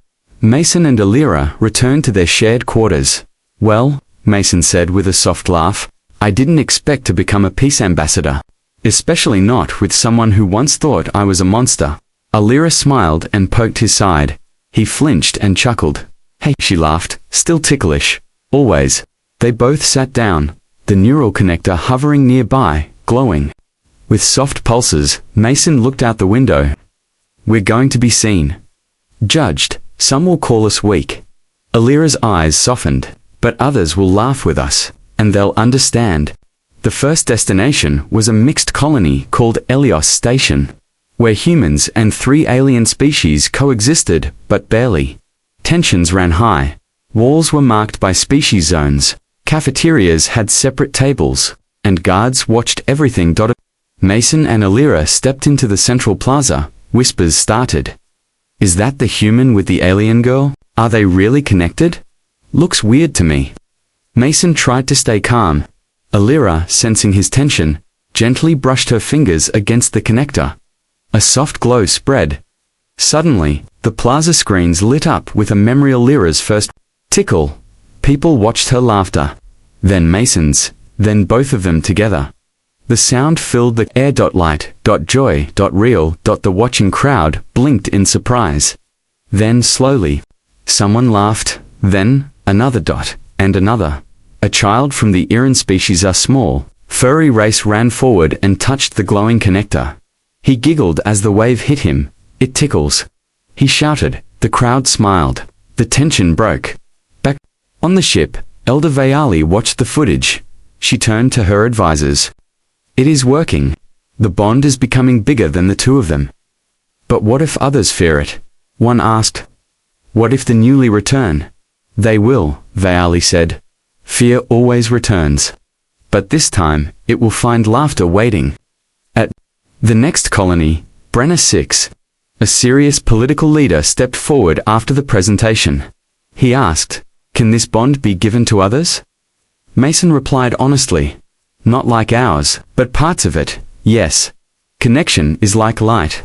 Mason and Alira returned to their shared quarters. Well, Mason said with a soft laugh, I didn't expect to become a peace ambassador. Especially not with someone who once thought I was a monster. Alira smiled and poked his side. He flinched and chuckled. Hey, she laughed, still ticklish. Always. They both sat down, the neural connector hovering nearby, glowing. With soft pulses, Mason looked out the window. We're going to be seen. Judged. Some will call us weak. Alira's eyes softened. But others will laugh with us, and they'll understand. The first destination was a mixed colony called Elios Station, where humans and 3 alien species coexisted, but barely. Tensions ran high. Walls were marked by species zones. Cafeterias had separate tables, and guards watched everything. Mason and Alira stepped into the central plaza. Whispers started. Is that the human with the alien girl? Are they really connected? Looks weird to me. Mason tried to stay calm. Alira, sensing his tension, gently brushed her fingers against the connector. A soft glow spread. Suddenly, the plaza screens lit up with a memory. Alira's first tickle. People watched her laughter. Then Mason's. Then both of them together. The sound filled the air. Light, joy, real. The watching crowd blinked in surprise. Then slowly, someone laughed. Then another. And another. A child from the Iran species, a small, furry race, ran forward and touched the glowing connector. He giggled as the wave hit him. It tickles. He shouted. The crowd smiled. The tension broke. Back on the ship, Elder Vaeli watched the footage. She turned to her advisors. It is working. The bond is becoming bigger than the two of them. But what if others fear it? One asked. What if the newly return? They will, Vaali said. Fear always returns. But this time, it will find laughter waiting. At the next colony, Brenner 6, a serious political leader stepped forward after the presentation. He asked, "Can this bond be given to others?" Mason replied honestly, "Not like ours, but parts of it, yes. Connection is like light.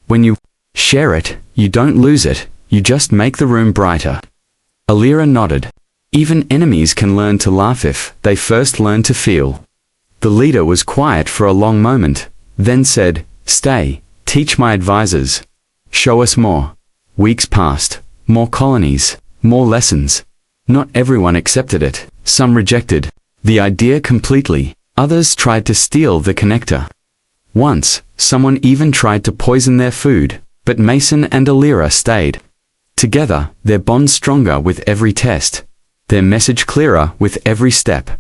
When you share it, you don't lose it, you just make the room brighter." Alira nodded. Even enemies can learn to laugh if they first learn to feel. The leader was quiet for a long moment, then said, "Stay, teach my advisors. Show us more." Weeks passed, more colonies, more lessons. Not everyone accepted it, some rejected the idea completely, others tried to steal the connector. Once, someone even tried to poison their food, but Mason and Alira stayed. Together, their bond stronger with every test, their message clearer with every step.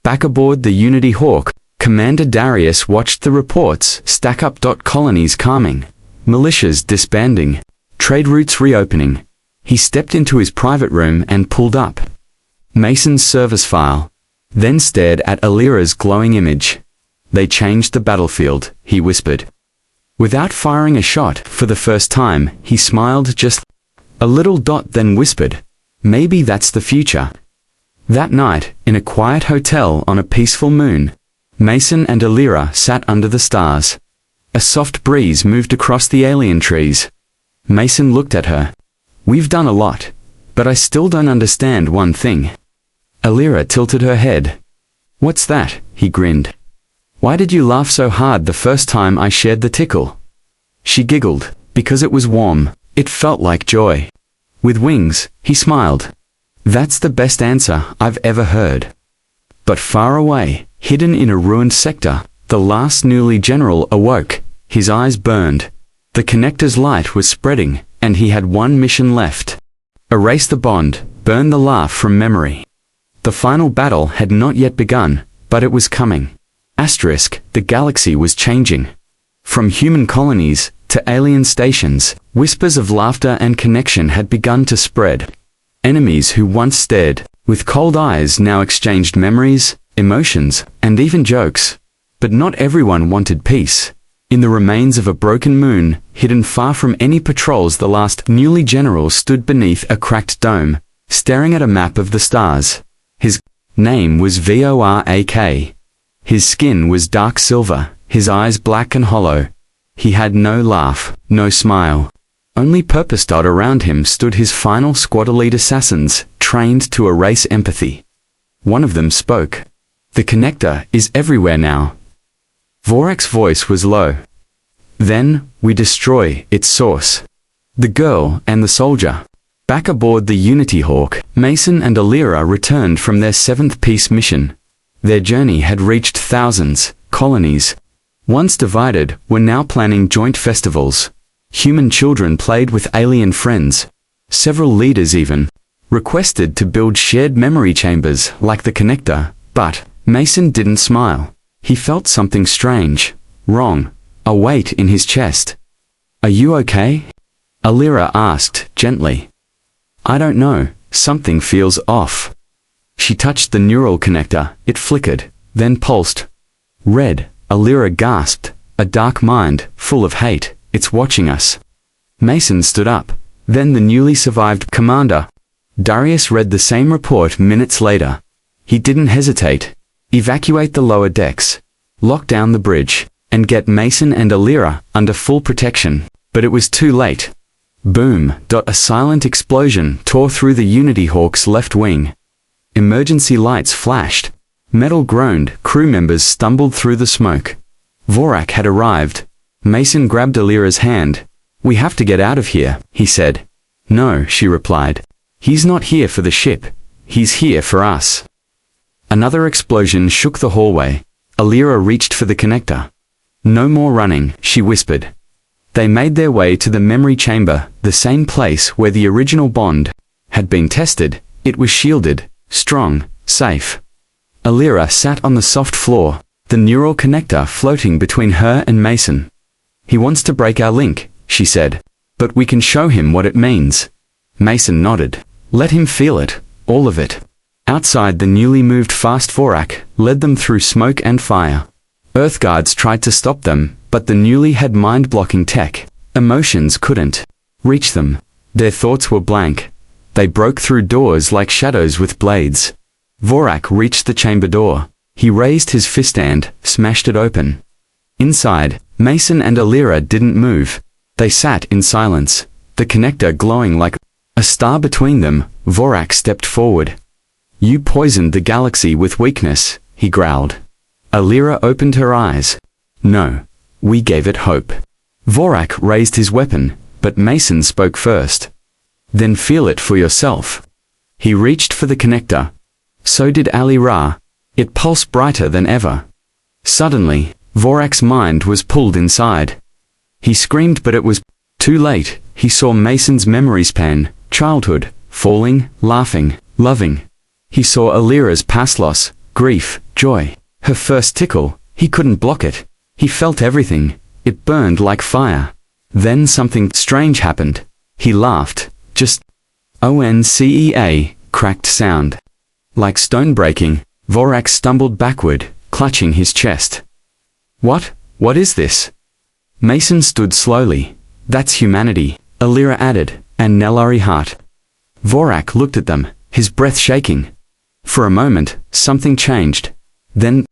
Back aboard the Unity Hawk, Commander Darius watched the reports stack up. Colonies calming, militias disbanding, trade routes reopening. He stepped into his private room and pulled up Mason's service file, then stared at Alira's glowing image. "They changed the battlefield," he whispered. Without firing a shot for the first time, he smiled just a little, then whispered, "Maybe that's the future." That night, in a quiet hotel on a peaceful moon, Mason and Alira sat under the stars. A soft breeze moved across the alien trees. Mason looked at her. "We've done a lot, but I still don't understand one thing." Alira tilted her head. "What's that?" he grinned. "Why did you laugh so hard the first time I shared the tickle?" She giggled, because it was warm. It felt like joy. With wings, he smiled. "That's the best answer I've ever heard." But far away, hidden in a ruined sector, the last newly general awoke. His eyes burned. The connector's light was spreading, and he had one mission left. Erase the bond, burn the laugh from memory. The final battle had not yet begun, but it was coming. The galaxy was changing. From human colonies to alien stations, whispers of laughter and connection had begun to spread. Enemies who once stared with cold eyes now exchanged memories, emotions, and even jokes. But not everyone wanted peace. In the remains of a broken moon, hidden far from any patrols, the last newly general stood beneath a cracked dome, staring at a map of the stars. His name was Vorak. His skin was dark silver, his eyes black and hollow. He had no laugh, no smile. Only purpose. Around him stood his final squad elite assassins, trained to erase empathy. One of them spoke. "The connector is everywhere now." Vorak's voice was low. "Then, we destroy its source." The girl and the soldier. Back aboard the Unity Hawk, Mason and Alira returned from their 7th peace mission. Their journey had reached thousands, colonies. Once divided, were now planning joint festivals. Human children played with alien friends. Several leaders even requested to build shared memory chambers like the connector, but Mason didn't smile. He felt something strange, wrong, a weight in his chest. "Are you okay?" Alira asked gently. "I don't know, something feels off." She touched the neural connector. It flickered, then pulsed. "Red," Alira gasped. "A dark mind, full of hate, it's watching us." Mason stood up. Then the newly survived commander. Darius read the same report minutes later. He didn't hesitate. "Evacuate the lower decks. Lock down the bridge. And get Mason and Alira under full protection." But it was too late. Boom! A silent explosion tore through the Unity Hawk's left wing. Emergency lights flashed. Metal groaned. Crew members stumbled through the smoke. Vorak had arrived. Mason grabbed Alira's hand. "We have to get out of here," he said. "No," she replied. "He's not here for the ship. He's here for us." Another explosion shook the hallway. Alira reached for the connector. "No more running," she whispered. They made their way to the memory chamber, the same place where the original bond had been tested. It was shielded, strong, safe. Alira sat on the soft floor, the neural connector floating between her and Mason. "He wants to break our link," she said. "But we can show him what it means." Mason nodded. "Let him feel it, all of it." Outside, the newly moved fast Vorak led them through smoke and fire. Earthguards tried to stop them, but the newly had mind-blocking tech. Emotions couldn't reach them. Their thoughts were blank. They broke through doors like shadows with blades. Vorak reached the chamber door. He raised his fist and smashed it open. Inside, Mason and Alira didn't move. They sat in silence, the connector glowing like a star between them. Vorak stepped forward. "You poisoned the galaxy with weakness," he growled. Alira opened her eyes. "No, we gave it hope." Vorak raised his weapon, but Mason spoke first. "Then feel it for yourself." He reached for the connector. So did Alira. It pulsed brighter than ever. Suddenly, Vorak's mind was pulled inside. He screamed, but it was too late. He saw Mason's memories pan, childhood, falling, laughing, loving. He saw Alira's past loss, grief, joy. Her first tickle, he couldn't block it. He felt everything. It burned like fire. Then something strange happened. He laughed. Just ONCEA, cracked sound. Like stone breaking, Vorak stumbled backward, clutching his chest. What is this?" Mason stood slowly. "That's humanity," Alira added, "and Nellari heart." Vorak looked at them, his breath shaking. For a moment, something changed. Then,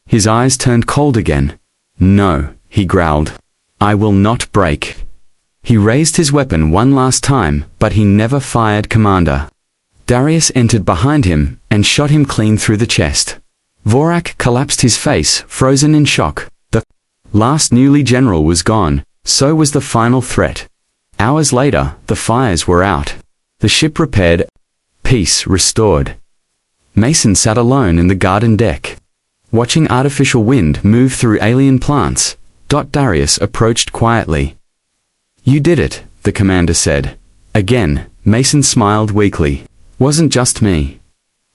his eyes turned cold again. "No," he growled. "I will not break." He raised his weapon one last time, but he never fired. Commander Darius entered behind him and shot him clean through the chest. Vorak collapsed, his face frozen in shock. The last newly general was gone, so was the final threat. Hours later, the fires were out. The ship repaired. Peace restored. Mason sat alone in the garden deck, watching artificial wind move through alien plants. Darius approached quietly. "You did it," the commander said. Again, Mason smiled weakly. "Wasn't just me."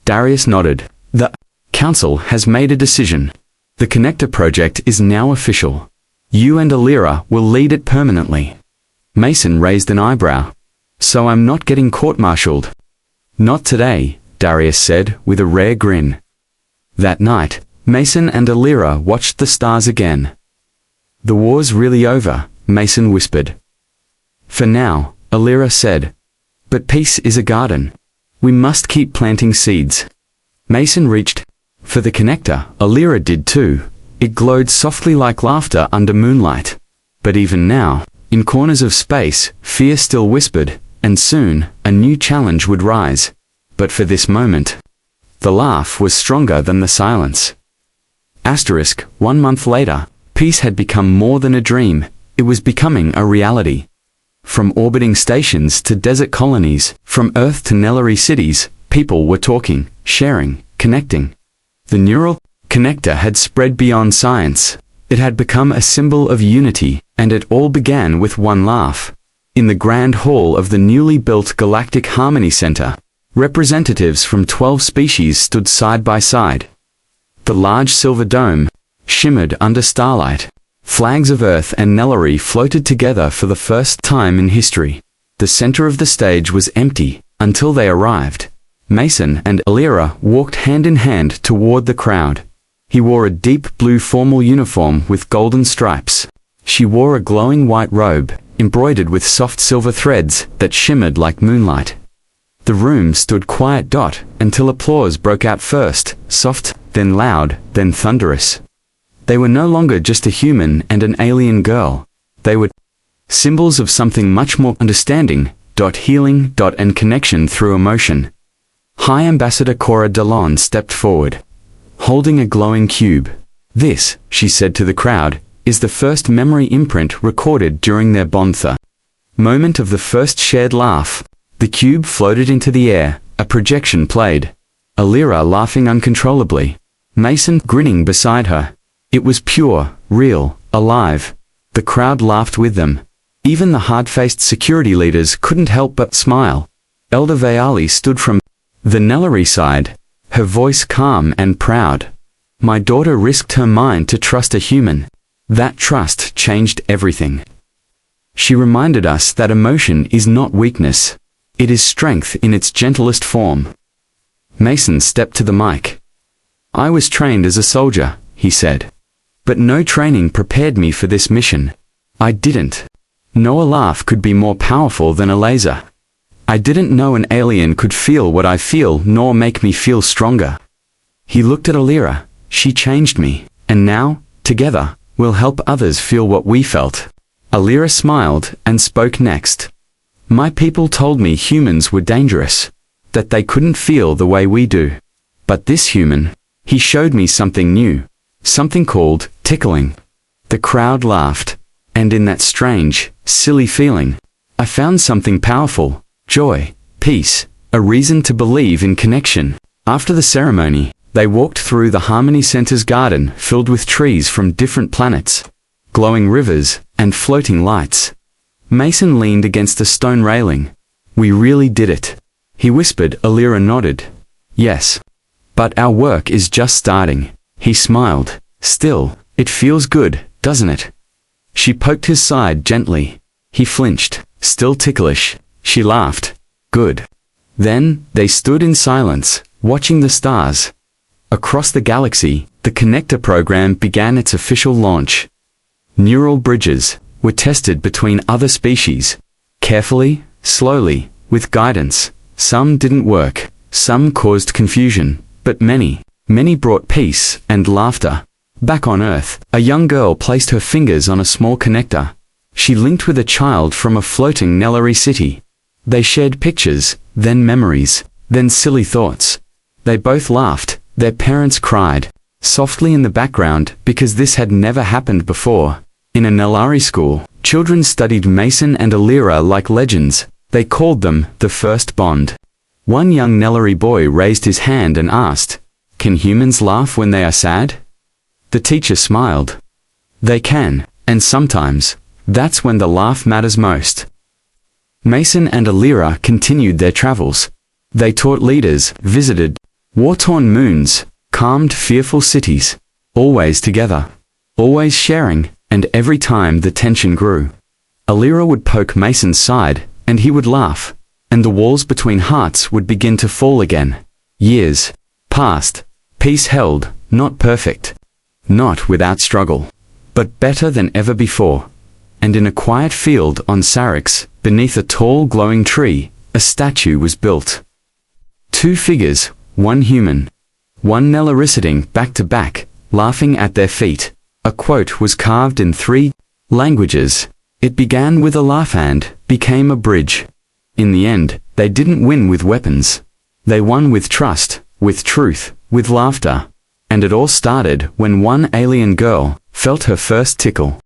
Darius nodded. "The council has made a decision. The connector project is now official. You and Alira will lead it permanently." Mason raised an eyebrow. "So I'm not getting court-martialed?" "Not today," Darius said with a rare grin. That night, Mason and Alira watched the stars again. "The war's really over," Mason whispered. "For now," Alira said. "But peace is a garden. We must keep planting seeds." Mason reached for the connector. Alira did too. It glowed softly like laughter under moonlight. But even now, in corners of space, fear still whispered, and soon, a new challenge would rise. But for this moment, the laugh was stronger than the silence. 1 month later, peace had become more than a dream. It was becoming a reality. From orbiting stations to desert colonies, from Earth to Nellari cities, people were talking, sharing, connecting. The neural connector had spread beyond science. It had become a symbol of unity, and it all began with one laugh. In the grand hall of the newly built Galactic Harmony Center, representatives from 12 species stood side by side. The large silver dome shimmered under starlight. Flags of Earth and Nellari floated together for the first time in history. The center of the stage was empty until they arrived. Mason and Alira walked hand in hand toward the crowd. He wore a deep blue formal uniform with golden stripes. She wore a glowing white robe, embroidered with soft silver threads that shimmered like moonlight. The room stood quiet until applause broke out, first soft, then loud, then thunderous. They were no longer just a human and an alien girl. They were symbols of something much more: understanding, healing, and connection through emotion. High Ambassador Cora Delon stepped forward, holding a glowing cube. "This," she said to the crowd, "is the first memory imprint recorded during their bond." Moment of the first shared laugh. The cube floated into the air, a projection played. Alira laughing uncontrollably. Mason grinning beside her. It was pure, real, alive. The crowd laughed with them. Even the hard-faced security leaders couldn't help but smile. Elder Vayali stood from the Nellari side, her voice calm and proud. My daughter risked her mind to trust a human. That trust changed everything. She reminded us that emotion is not weakness. It is strength in its gentlest form. Mason stepped to the mic. I was trained as a soldier, he said. But no training prepared me for this mission. I didn't know a laugh could be more powerful than a laser. I didn't know an alien could feel what I feel nor make me feel stronger. He looked at Alira. She changed me. And now, together, we'll help others feel what we felt. Alira smiled and spoke next. My people told me humans were dangerous, that they couldn't feel the way we do. But this human, he showed me something new, something called tickling. The crowd laughed, and in that strange, silly feeling, I found something powerful, joy, peace, a reason to believe in connection. After the ceremony, they walked through the Harmony Center's garden filled with trees from different planets, glowing rivers, and floating lights. Mason leaned against a stone railing. We really did it. He whispered. Alira nodded. Yes. But our work is just starting. He smiled. Still, it feels good, doesn't it? She poked his side gently. He flinched. Still ticklish. She laughed. Good. Then, they stood in silence, watching the stars. Across the galaxy, the Connector program began its official launch. Neural bridges were tested between other species. Carefully, slowly, with guidance. Some didn't work, some caused confusion, but many brought peace and laughter. Back on Earth, a young girl placed her fingers on a small connector. She linked with a child from a floating Nellary city. They shared pictures, then memories, then silly thoughts. They both laughed, their parents cried, softly in the background because this had never happened before. In a Nellary school, children studied Mason and Alira like legends. They called them the first bond. One young Nellary boy raised his hand and asked, "Can humans laugh when they are sad?" The teacher smiled. They can, and sometimes, that's when the laugh matters most. Mason and Alira continued their travels. They taught leaders, visited war-torn moons, calmed fearful cities, always together, always sharing, and every time the tension grew, Alira would poke Mason's side, and he would laugh, and the walls between hearts would begin to fall again. Years passed. Peace held, not perfect, not without struggle, but better than ever before. And in a quiet field on Sarix, beneath a tall glowing tree, a statue was built. Two figures, one human, one Nellary sitting back to back, laughing at their feet. A quote was carved in 3 languages. It began with a laugh and became a bridge. In the end, they didn't win with weapons. They won with trust, with truth, with laughter. And it all started when one alien girl felt her first tickle.